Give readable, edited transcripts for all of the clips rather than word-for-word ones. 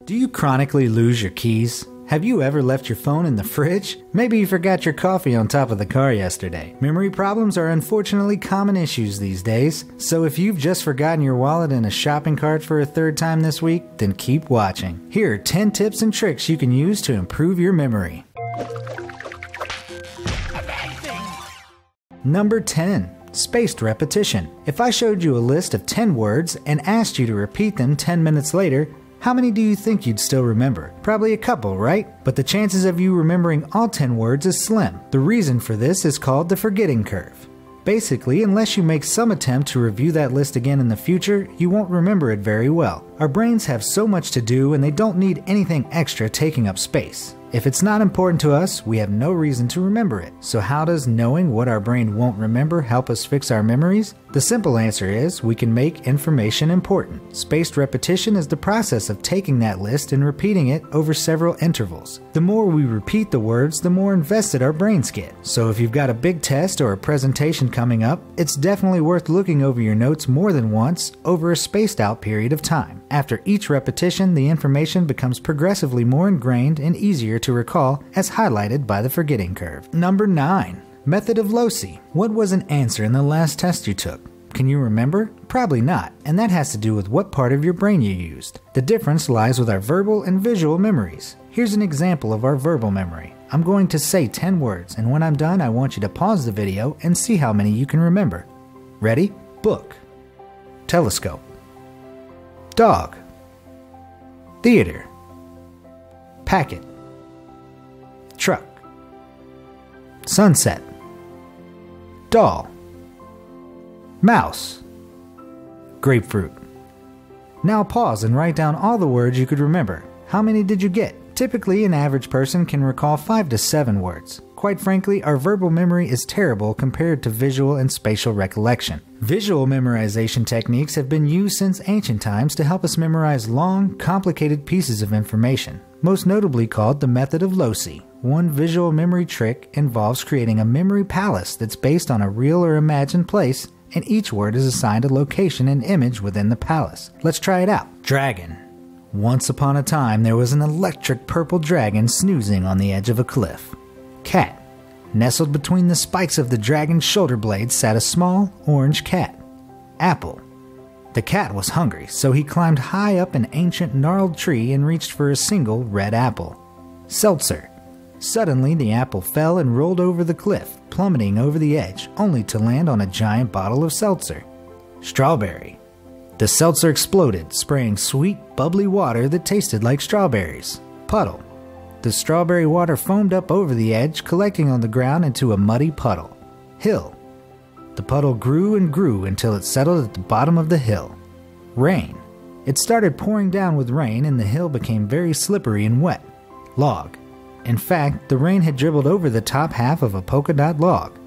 Do you chronically lose your keys? Have you ever left your phone in the fridge? Maybe you forgot your coffee on top of the car yesterday. Memory problems are unfortunately common issues these days, so if you've just forgotten your wallet in a shopping cart for a third time this week, then keep watching. Here are 10 tips and tricks you can use to improve your memory. Number 10. Spaced repetition. If I showed you a list of 10 words and asked you to repeat them 10 minutes later, how many do you think you'd still remember? Probably a couple, right? But the chances of you remembering all 10 words is slim. The reason for this is called the forgetting curve. Basically, unless you make some attempt to review that list again in the future, you won't remember it very well. Our brains have so much to do and they don't need anything extra taking up space. If it's not important to us, we have no reason to remember it. So how does knowing what our brain won't remember help us fix our memories? The simple answer is we can make information important. Spaced repetition is the process of taking that list and repeating it over several intervals. The more we repeat the words, the more invested our brains get. So if you've got a big test or a presentation coming up, it's definitely worth looking over your notes more than once over a spaced out period of time. After each repetition, the information becomes progressively more ingrained and easier to recall, as highlighted by the forgetting curve. Number 9. Method of Loci. What was an answer in the last test you took? Can you remember? Probably not, and that has to do with what part of your brain you used. The difference lies with our verbal and visual memories. Here's an example of our verbal memory. I'm going to say 10 words, and when I'm done, I want you to pause the video and see how many you can remember. Ready? Book. Telescope. Dog. Theater. Packet. Truck. Sunset. Doll. Mouse. Grapefruit. Now pause and write down all the words you could remember. How many did you get? Typically, an average person can recall 5 to 7 words. Quite frankly, our verbal memory is terrible compared to visual and spatial recollection. Visual memorization techniques have been used since ancient times to help us memorize long, complicated pieces of information, most notably called the method of Loci. One visual memory trick involves creating a memory palace that's based on a real or imagined place, and each word is assigned a location and image within the palace. Let's try it out. Dragon. Once upon a time, there was an electric purple dragon snoozing on the edge of a cliff. Cat. Nestled between the spikes of the dragon's shoulder blades sat a small, orange cat. Apple. The cat was hungry, so he climbed high up an ancient gnarled tree and reached for a single red apple. Seltzer. Suddenly, the apple fell and rolled over the cliff, plummeting over the edge, only to land on a giant bottle of seltzer. Strawberry. The seltzer exploded, spraying sweet, bubbly water that tasted like strawberries. Puddle. The strawberry water foamed up over the edge, collecting on the ground into a muddy puddle. Hill. The puddle grew and grew until it settled at the bottom of the hill. Rain. It started pouring down with rain and the hill became very slippery and wet. Log. In fact, the rain had dribbled over the top half of a polka dot log.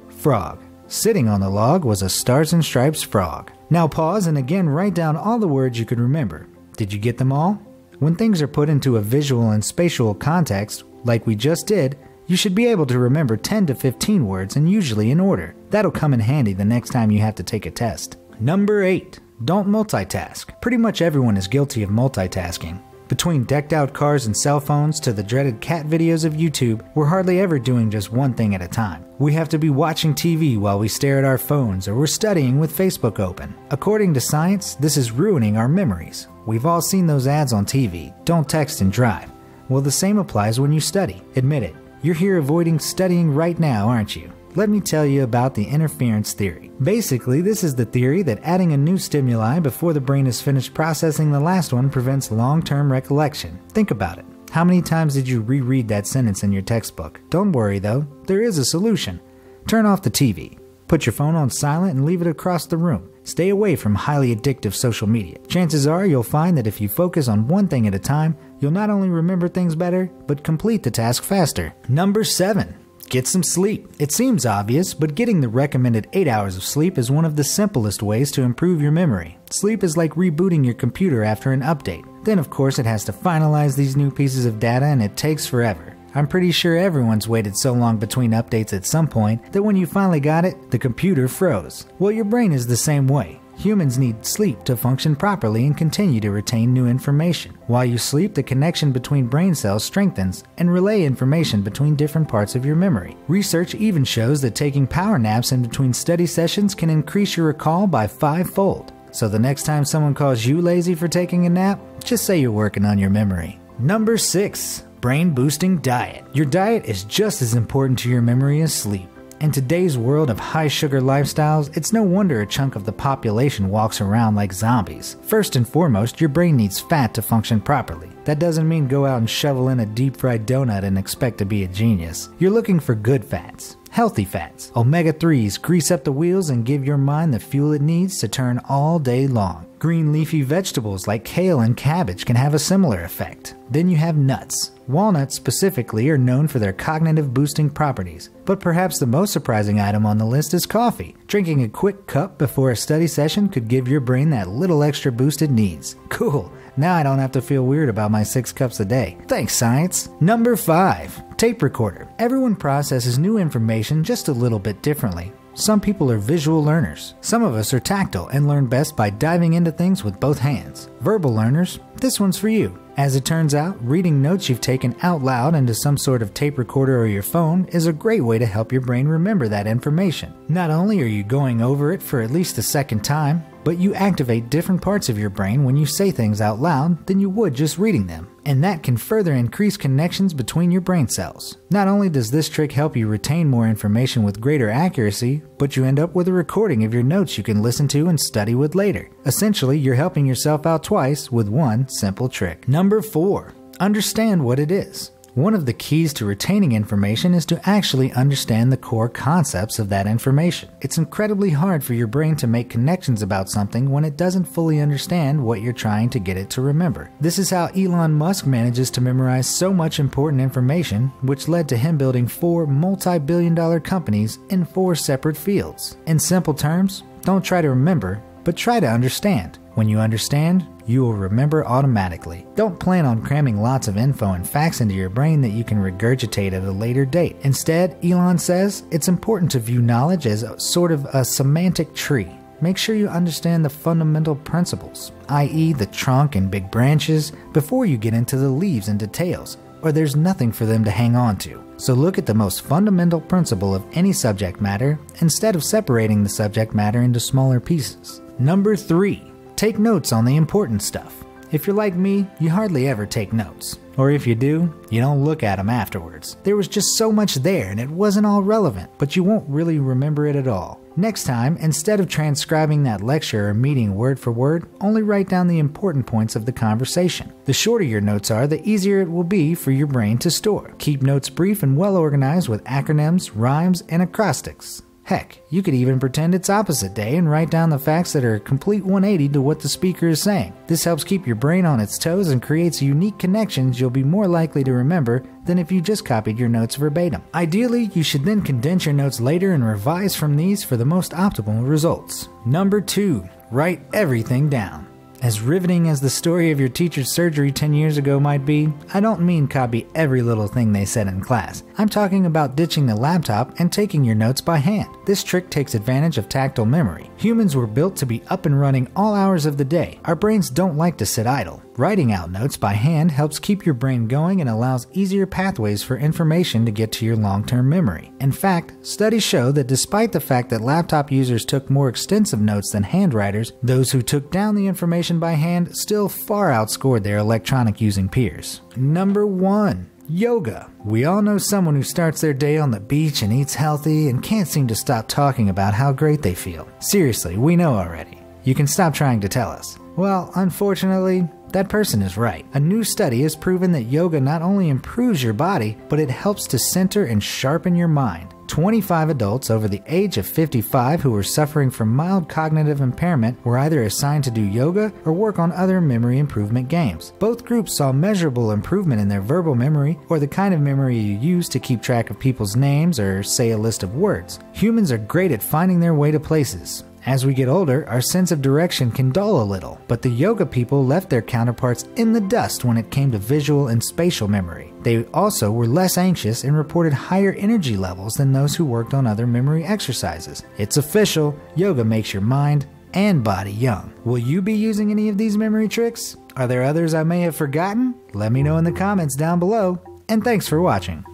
Frog. Sitting on the log was a Stars and Stripes frog. Now pause and again write down all the words you could remember. Did you get them all? When things are put into a visual and spatial context, like we just did, you should be able to remember 10 to 15 words and usually in order. That'll come in handy the next time you have to take a test. Number 8. Don't multitask. Pretty much everyone is guilty of multitasking. Between decked out cars and cell phones to the dreaded cat videos of YouTube, we're hardly ever doing just one thing at a time. We have to be watching TV while we stare at our phones, or we're studying with Facebook open. According to science, this is ruining our memories. We've all seen those ads on TV, don't text and drive. Well, the same applies when you study. Admit it, you're here avoiding studying right now, aren't you? Let me tell you about the interference theory. Basically, this is the theory that adding a new stimuli before the brain is finished processing the last one prevents long-term recollection. Think about it. How many times did you reread that sentence in your textbook? Don't worry though, there is a solution. Turn off the TV. Put your phone on silent and leave it across the room. Stay away from highly addictive social media. Chances are you'll find that if you focus on one thing at a time, you'll not only remember things better, but complete the task faster. Number 7. Get some sleep. It seems obvious, but getting the recommended 8 hours of sleep is one of the simplest ways to improve your memory. Sleep is like rebooting your computer after an update. Then of course it has to finalize these new pieces of data and it takes forever. I'm pretty sure everyone's waited so long between updates at some point that when you finally got it, the computer froze. Well, your brain is the same way. Humans need sleep to function properly and continue to retain new information. While you sleep, the connection between brain cells strengthens and relay information between different parts of your memory. Research even shows that taking power naps in between study sessions can increase your recall by 5-fold. So the next time someone calls you lazy for taking a nap, just say you're working on your memory. Number 6. Brain boosting diet. Your diet is just as important to your memory as sleep. In today's world of high-sugar lifestyles, it's no wonder a chunk of the population walks around like zombies. First and foremost, your brain needs fat to function properly. That doesn't mean go out and shovel in a deep-fried donut and expect to be a genius. You're looking for good fats, healthy fats. Omega-3s grease up the wheels and give your mind the fuel it needs to turn all day long. Green leafy vegetables like kale and cabbage can have a similar effect. Then you have nuts. Walnuts specifically are known for their cognitive boosting properties, but perhaps the most surprising item on the list is coffee. Drinking a quick cup before a study session could give your brain that little extra boost it needs. Cool, now I don't have to feel weird about my 6 cups a day. Thanks, science. Number 5. Tape recorder. Everyone processes new information just a little bit differently. Some people are visual learners. Some of us are tactile and learn best by diving into things with both hands. Verbal learners, this one's for you. As it turns out, reading notes you've taken out loud into some sort of tape recorder or your phone is a great way to help your brain remember that information. Not only are you going over it for at least a second time, but you activate different parts of your brain when you say things out loud than you would just reading them. And that can further increase connections between your brain cells. Not only does this trick help you retain more information with greater accuracy, but you end up with a recording of your notes you can listen to and study with later. Essentially, you're helping yourself out twice with one simple trick. Number 4. Understand what it is. One of the keys to retaining information is to actually understand the core concepts of that information. It's incredibly hard for your brain to make connections about something when it doesn't fully understand what you're trying to get it to remember. This is how Elon Musk manages to memorize so much important information, which led to him building 4 multi-billion-dollar companies in 4 separate fields. In simple terms, don't try to remember, but try to understand. When you understand, you will remember automatically. Don't plan on cramming lots of info and facts into your brain that you can regurgitate at a later date. Instead, Elon says it's important to view knowledge as sort of a semantic tree. Make sure you understand the fundamental principles, i.e. the trunk and big branches, before you get into the leaves and details, or there's nothing for them to hang on to. So look at the most fundamental principle of any subject matter instead of separating the subject matter into smaller pieces. Number 3. Take notes on the important stuff. If you're like me, you hardly ever take notes. Or if you do, you don't look at them afterwards. There was just so much there and it wasn't all relevant, but you won't really remember it at all. Next time, instead of transcribing that lecture or meeting word for word, only write down the important points of the conversation. The shorter your notes are, the easier it will be for your brain to store. Keep notes brief and well organized with acronyms, rhymes, and acrostics. Heck, you could even pretend it's opposite day and write down the facts that are a complete 180 to what the speaker is saying. This helps keep your brain on its toes and creates unique connections you'll be more likely to remember than if you just copied your notes verbatim. Ideally, you should then condense your notes later and revise from these for the most optimal results. Number 2. Write everything down. As riveting as the story of your teacher's surgery 10 years ago might be, I don't mean copy every little thing they said in class. I'm talking about ditching the laptop and taking your notes by hand. This trick takes advantage of tactile memory. Humans were built to be up and running all hours of the day. Our brains don't like to sit idle. Writing out notes by hand helps keep your brain going and allows easier pathways for information to get to your long-term memory. In fact, studies show that despite the fact that laptop users took more extensive notes than handwriters, those who took down the information by hand still far outscored their electronic using peers. Number 1. Yoga. We all know someone who starts their day on the beach and eats healthy and can't seem to stop talking about how great they feel. Seriously, we know already. You can stop trying to tell us. Well, unfortunately, that person is right. A new study has proven that yoga not only improves your body, but it helps to center and sharpen your mind. 25 adults over the age of 55 who were suffering from mild cognitive impairment were either assigned to do yoga or work on other memory improvement games. Both groups saw measurable improvement in their verbal memory, or the kind of memory you use to keep track of people's names or say a list of words. Humans are great at finding their way to places. As we get older, our sense of direction can dull a little, but the yoga people left their counterparts in the dust when it came to visual and spatial memory. They also were less anxious and reported higher energy levels than those who worked on other memory exercises. It's official, yoga makes your mind and body young. Will you be using any of these memory tricks? Are there others I may have forgotten? Let me know in the comments down below, and thanks for watching.